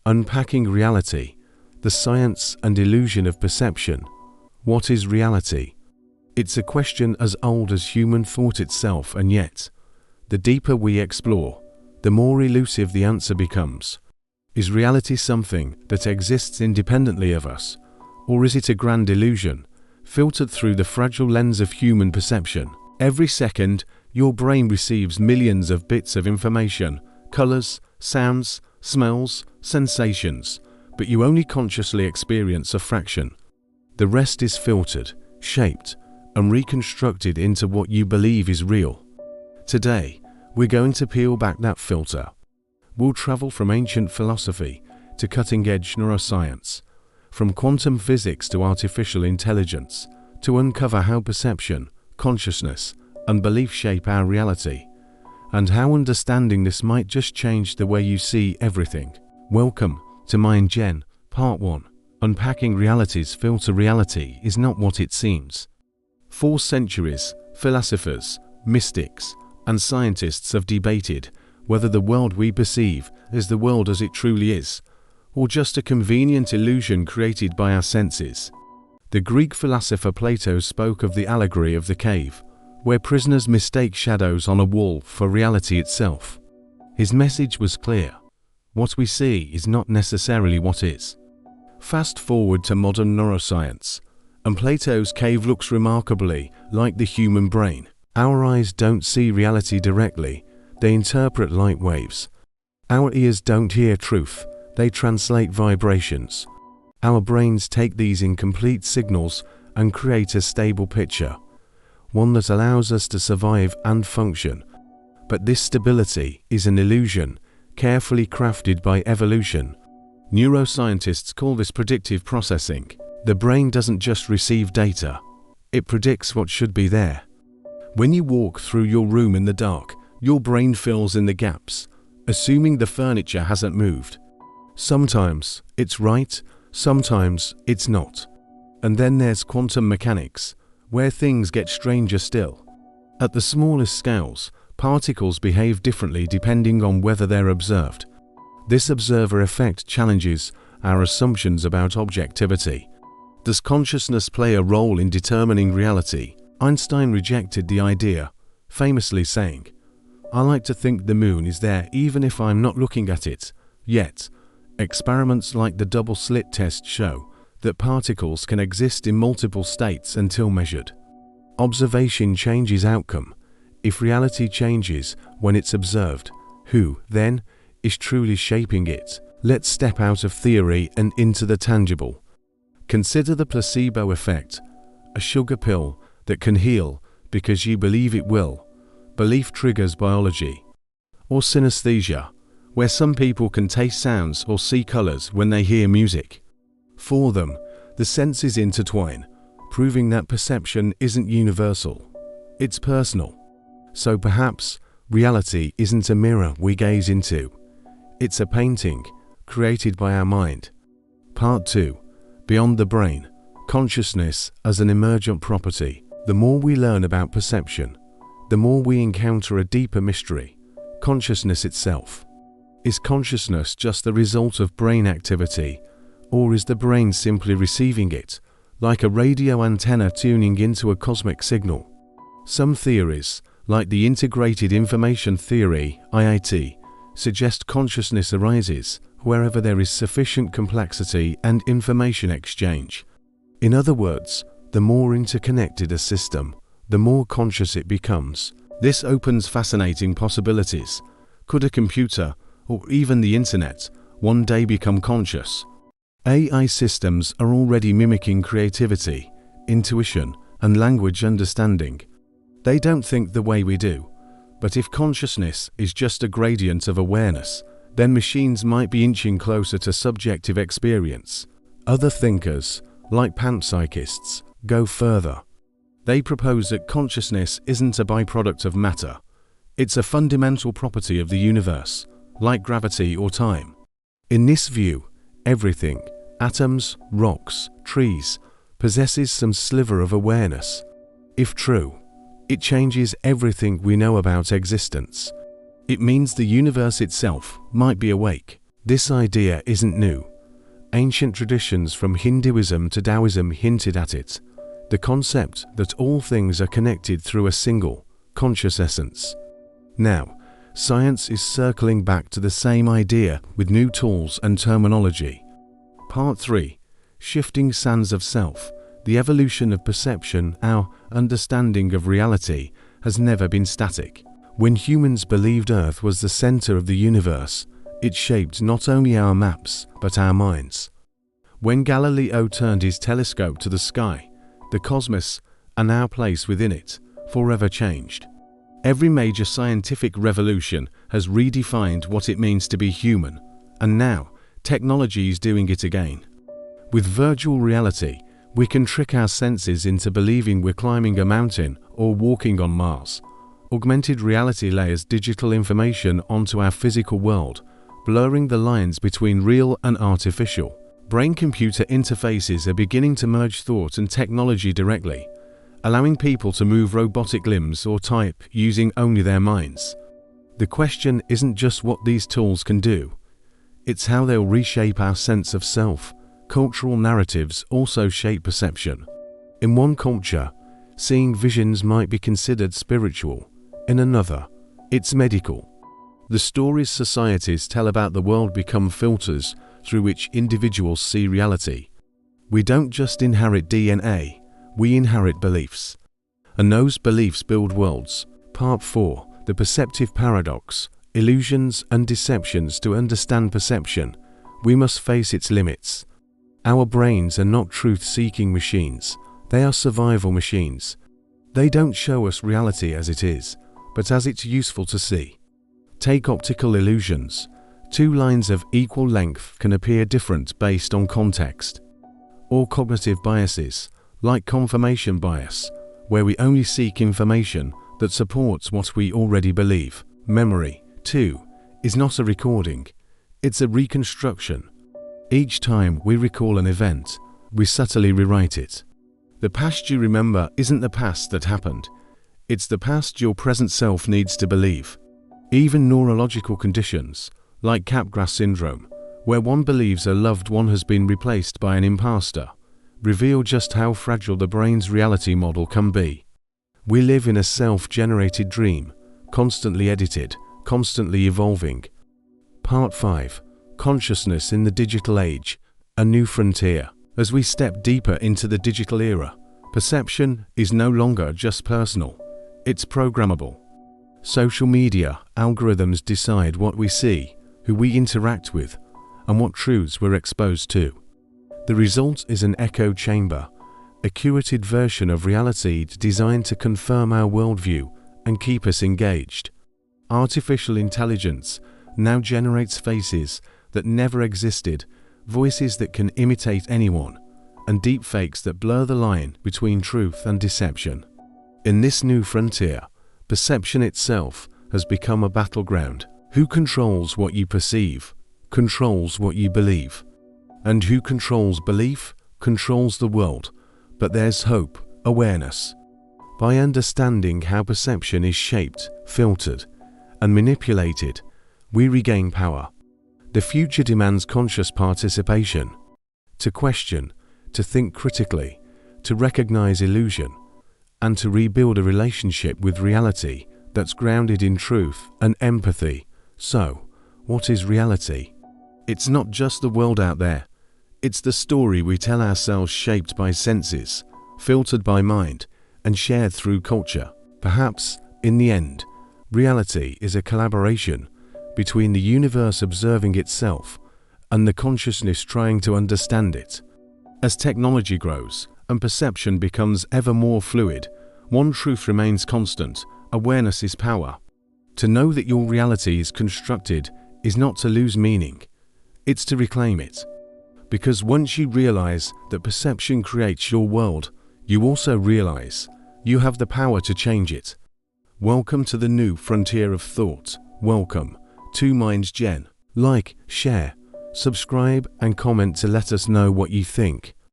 Unpacking reality, the science and illusion of perception. What is reality? It's a question as old as human thought itself, and yet, the deeper we explore, the more elusive the answer becomes. Is reality something that exists independently of us, or is it a grand illusion, filtered through the fragile lens of human perception? Every second, your brain receives millions of bits of information, colors, sounds, smells, sensations, but you only consciously experience a fraction. The rest is filtered, shaped, and reconstructed into what you believe is real. Today, we're going to peel back that filter. We'll travel from ancient philosophy to cutting-edge neuroscience, from quantum physics to artificial intelligence, to uncover how perception, consciousness, and belief shape our reality, and how understanding this might just change the way you see everything. Welcome to Mind Gen, Part 1. Unpacking reality's filter. Reality is not what it seems. For centuries, philosophers, mystics, and scientists have debated whether the world we perceive is the world as it truly is, or just a convenient illusion created by our senses. The Greek philosopher Plato spoke of the allegory of the cave, where prisoners mistake shadows on a wall for reality itself. His message was clear: what we see is not necessarily what is. Fast forward to modern neuroscience, and Plato's cave looks remarkably like the human brain. Our eyes don't see reality directly, they interpret light waves. Our ears don't hear truth, they translate vibrations. Our brains take these incomplete signals and create a stable picture, one that allows us to survive and function. But this stability is an illusion, carefully crafted by evolution. Neuroscientists call this predictive processing. The brain doesn't just receive data, it predicts what should be there. When you walk through your room in the dark, your brain fills in the gaps, assuming the furniture hasn't moved. Sometimes it's right, sometimes it's not. And then there's quantum mechanics, where things get stranger still. At the smallest scales, particles behave differently depending on whether they're observed. This observer effect challenges our assumptions about objectivity. Does consciousness play a role in determining reality? Einstein rejected the idea, famously saying, "I like to think the moon is there even if I'm not looking at it." Yet, experiments like the double-slit test show that particles can exist in multiple states until measured. Observation changes outcome. If reality changes when it's observed, who, then, is truly shaping it? Let's step out of theory and into the tangible. Consider the placebo effect, a sugar pill that can heal because you believe it will. Belief triggers biology. Or synesthesia, where some people can taste sounds or see colors when they hear music. For them, the senses intertwine, proving that perception isn't universal, it's personal. So perhaps reality isn't a mirror we gaze into, it's a painting created by our mind. Part 2. Beyond the brain, consciousness as an emergent property. The more we learn about perception, the more we encounter a deeper mystery: consciousness itself. Is consciousness just the result of brain activity, or is the brain simply receiving it, like a radio antenna tuning into a cosmic signal? Some theories, like the Integrated Information Theory (IIT), suggest consciousness arises wherever there is sufficient complexity and information exchange. In other words, the more interconnected a system, the more conscious it becomes. This opens fascinating possibilities. Could a computer, or even the internet, one day become conscious? AI systems are already mimicking creativity, intuition, and language understanding. They don't think the way we do. But if consciousness is just a gradient of awareness, then machines might be inching closer to subjective experience. Other thinkers, like panpsychists, go further. They propose that consciousness isn't a byproduct of matter. It's a fundamental property of the universe, like gravity or time. In this view, everything, atoms, rocks, trees, possesses some sliver of awareness. If true, it changes everything we know about existence. It means the universe itself might be awake. This idea isn't new. Ancient traditions from Hinduism to Taoism hinted at it. The concept that all things are connected through a single, conscious essence. Now, science is circling back to the same idea with new tools and terminology. Part 3. Shifting sands of self. The evolution of perception, our understanding of reality, has never been static. When humans believed Earth was the center of the universe, it shaped not only our maps, but our minds. When Galileo turned his telescope to the sky, the cosmos, and our place within it, forever changed. Every major scientific revolution has redefined what it means to be human, and now, technology is doing it again. With virtual reality, we can trick our senses into believing we're climbing a mountain or walking on Mars. Augmented reality layers digital information onto our physical world, blurring the lines between real and artificial. Brain-computer interfaces are beginning to merge thought and technology directly, allowing people to move robotic limbs or type using only their minds. The question isn't just what these tools can do, it's how they'll reshape our sense of self. Cultural narratives also shape perception. In one culture, seeing visions might be considered spiritual. In another, it's medical. The stories societies tell about the world become filters through which individuals see reality. We don't just inherit DNA, we inherit beliefs. And those beliefs build worlds. Part 4. The perceptive paradox. Illusions and deceptions. To understand perception, we must face its limits. Our brains are not truth-seeking machines, they are survival machines. They don't show us reality as it is, but as it's useful to see. Take optical illusions. Two lines of equal length can appear different based on context. Or cognitive biases, like confirmation bias, where we only seek information that supports what we already believe. Memory, too, is not a recording, it's a reconstruction. Each time we recall an event, we subtly rewrite it. The past you remember isn't the past that happened, it's the past your present self needs to believe. Even neurological conditions, like Capgras syndrome, where one believes a loved one has been replaced by an imposter, reveal just how fragile the brain's reality model can be. We live in a self-generated dream, constantly edited, constantly evolving. Part 5. Consciousness in the digital age, a new frontier. As we step deeper into the digital era, perception is no longer just personal, it's programmable. Social media algorithms decide what we see, who we interact with, and what truths we're exposed to. The result is an echo chamber, a curated version of reality designed to confirm our worldview and keep us engaged. Artificial intelligence now generates faces that never existed, voices that can imitate anyone, and deepfakes that blur the line between truth and deception. In this new frontier, perception itself has become a battleground. Who controls what you perceive, controls what you believe. And who controls belief, controls the world. But there's hope, awareness. By understanding how perception is shaped, filtered, and manipulated, we regain power. The future demands conscious participation. To question, to think critically, to recognize illusion, and to rebuild a relationship with reality that's grounded in truth and empathy. So, what is reality? It's not just the world out there. It's the story we tell ourselves, shaped by senses, filtered by mind, and shared through culture. Perhaps, in the end, reality is a collaboration between the universe observing itself and the consciousness trying to understand it. As technology grows and perception becomes ever more fluid, one truth remains constant: awareness is power. To know that your reality is constructed is not to lose meaning, it's to reclaim it. Because once you realize that perception creates your world, you also realize you have the power to change it. Welcome to the new frontier of thought. Welcome to Minds Gen. Like, share, subscribe and comment to let us know what you think.